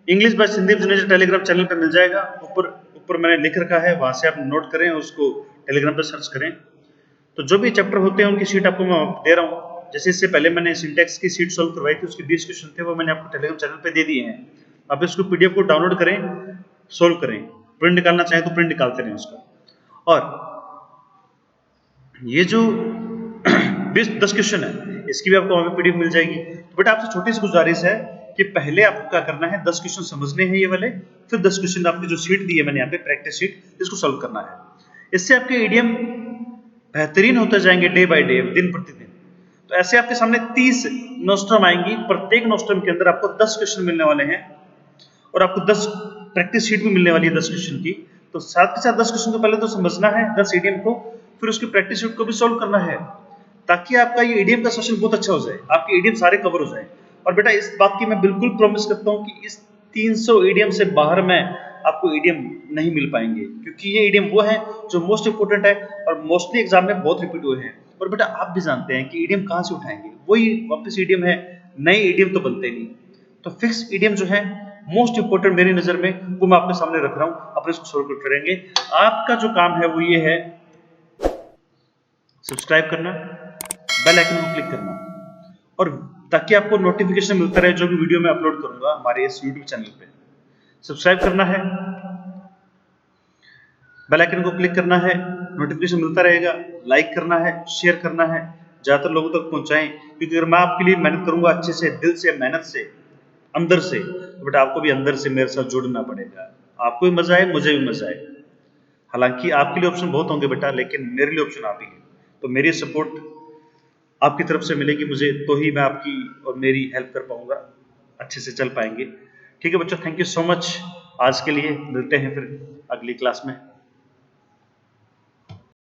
English by Sandeep Juneja Telegram channel पे मिल जाएगा। ऊपर ऊपर मैंने लिख रखा है, वहां से आप नोट करें, उसको टेलीग्राम पे सर्च करें। तो जो भी चैप्टर होते हैं उनकी शीट आपको मैं दे रहा हूँ। जैसे इससे पहले मैंने सिंटेक्स की शीट सोल्व करवाई थी, उसके 20 क्वेश्चन थे, वो मैंने आपको टेलीग्राम चैनल पे दे दिए हैं। आप इसको पीडीएफ को डाउनलोड करें, सोल्व करें, प्रिंट निकालना चाहें तो प्रिंट निकालते रहें उसका। और ये जो 10 क्वेश्चन है, इसकी भी आपको वहां पे पीडीएफ मिल जाएगी। तो बेटा आपसे छोटी सी गुजारिश है कि पहले आपको क्या करना है, 10 क्वेश्चन समझने हैं ये वाले, फिर 10 क्वेश्चन आपकी जो शीट दी है मैंने यहाँ पे प्रैक्टिस शीट, इसको सॉल्व करना है। इससे आपके ईडीएम बेहतरीन होते जाएंगे डे बाय डे, दिन प्रतिदिन। तो ऐसे आपके सामने 30 नोस्ट्रम आएंगी, प्रत्येक नोस्ट्रम के अंदर आपको 10 क्वेश्चन मिलने वाले हैं, और आपको 10 प्रैक्टिस शीट भी मिलने वाली है 10 क्वेश्चन की। तो साथ के साथ 10 क्वेश्चन को पहले तो समझना है 10 ईडीएम को, फिर उसकी प्रैक्टिस शीट को भी सॉल्व करना है, ताकि आपका ये ईडीएम का सेशन बहुत अच्छा हो जाए, आपके ईडीएम सारे कवर हो जाए। और बेटा इस बात की मैं बिल्कुल प्रॉमिस करता हूं कि इस 300 ईडीएम से बाहर में आपको ईडीएम नहीं मिल पाएंगे, क्योंकि ये ईडीएम वो है जो मोस्ट इंपोर्टेंट है और मोस्टली एग्जाम में बहुत रिपीट हुए हैं। और बेटा आप भी जानते हैं कि ईडीएम कहां से उठाएंगे, वही वापस ईडीएम है, नए ईडीएम तो बनते नहीं। तो फिक्स ईडीएम जो है मोस्ट इंपोर्टेंट मेरी नजर में, वो मैं आपके सामने रख रहा हूं, अपने इसको सॉल्व करेंगे। आपका जो काम है वो ये है, सब्सक्राइब करना, बेल आइकन को क्लिक करना, और ताकि आपको नोटिफिकेशन मिलता रहे जो भी वीडियो मैं अपलोड करूंगा हमारे इस यूट्यूब चैनल पे। सब्सक्राइब करना है, बेल आइकन को क्लिक करना है, नोटिफिकेशन मिलता रहेगा, लाइक करना है, शेयर करना है, ज्यादातर लोगों तक पहुंचाएं, क्योंकि अगर मैं आपके लिए मेहनत करूंगा अच्छे से, दिल से, मेहनत से, अंदर से, तो बेटा आपको भी अंदर से मेरे साथ जुड़ना पड़ेगा। आपको भी मजा आए, मुझे भी मजा आए। हालांकि आपके लिए ऑप्शन बहुत होंगे बेटा, लेकिन मेरे लिए ऑप्शन आप ही है। तो मेरी सपोर्ट आपकी तरफ से मिलेगी मुझे, तो ही मैं आपकी और मेरी हेल्प कर पाऊंगा, अच्छे से चल पाएंगे। ठीक है बच्चों, थैंक यू सो मच। आज के लिए मिलते हैं फिर अगली क्लास में।